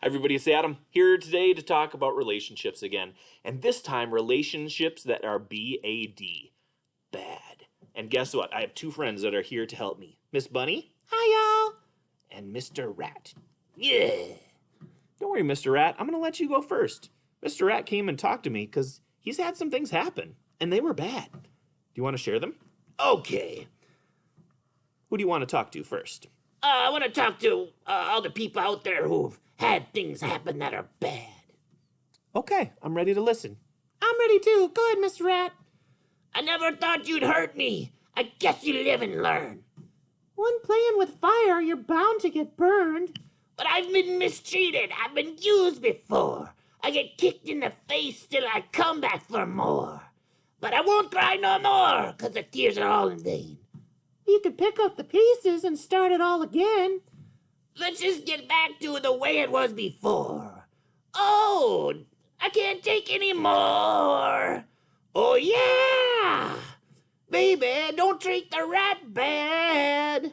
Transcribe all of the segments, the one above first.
Everybody, it's Adam here today to talk about relationships again. And this time, relationships that are BAD. Bad. And guess what? I have two friends that are here to help me. Miss Bunny. Hi, y'all. And Mr. Rat. Yeah. Don't worry, Mr. Rat. I'm going to let you go first. Mr. Rat came and talked to me because he's had some things happen, and they were bad. Do you want to share them? Okay. Who do you want to talk to first? I want to talk to all the people out there who've had things happen that are bad. Okay, I'm ready to listen. I'm ready too. Go ahead, Mr. Rat. I never thought you'd hurt me. I guess you live and learn. When playing with fire, you're bound to get burned. But I've been mistreated. I've been used before. I get kicked in the face till I come back for more. But I won't cry no more, 'cause the tears are all in vain. You could pick up the pieces and start it all again. Let's just get back to the way it was before. Oh, I can't take any more. Oh, yeah. Baby, don't treat the rat bad.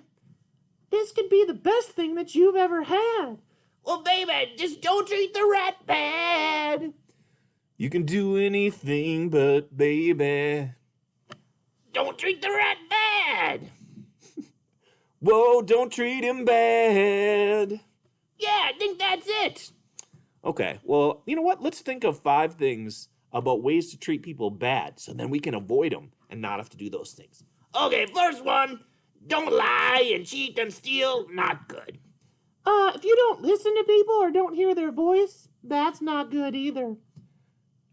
This could be the best thing that you've ever had. Well, baby, just don't treat the rat bad. You can do anything but baby. Don't treat the rat bad. Whoa, don't treat him bad. Yeah, I think that's it. Okay, well, you know what? Let's think of 5 things about ways to treat people bad so then we can avoid them and not have to do those things. Okay, first one. Don't lie and cheat and steal. Not good. If you don't listen to people or don't hear their voice, that's not good either.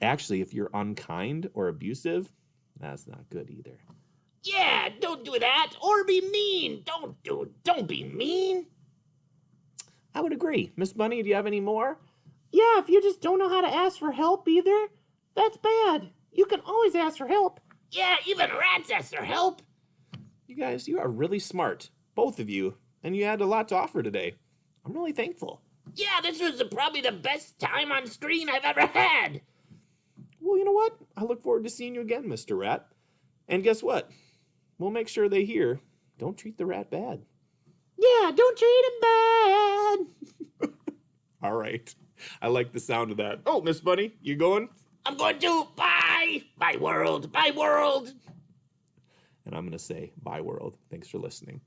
Actually, if you're unkind or abusive, that's not good either. Yeah, don't do that. Or be mean. Don't be mean. I would agree. Miss Bunny, do you have any more? Yeah, if you just don't know how to ask for help either, that's bad. You can always ask for help. Yeah, even rats ask for help. You guys, you are really smart, both of you, and you had a lot to offer today. I'm really thankful. Yeah, this was probably the best time on screen I've ever had. Well, you know what? I look forward to seeing you again, Mr. Rat. And guess what? We'll make sure they hear, don't treat the rat bad. Yeah, don't treat him bad. All right. I like the sound of that. Oh, Miss Bunny, you going? I'm going to. Bye. Bye, world. Bye, world. And I'm going to say, bye, world. Thanks for listening.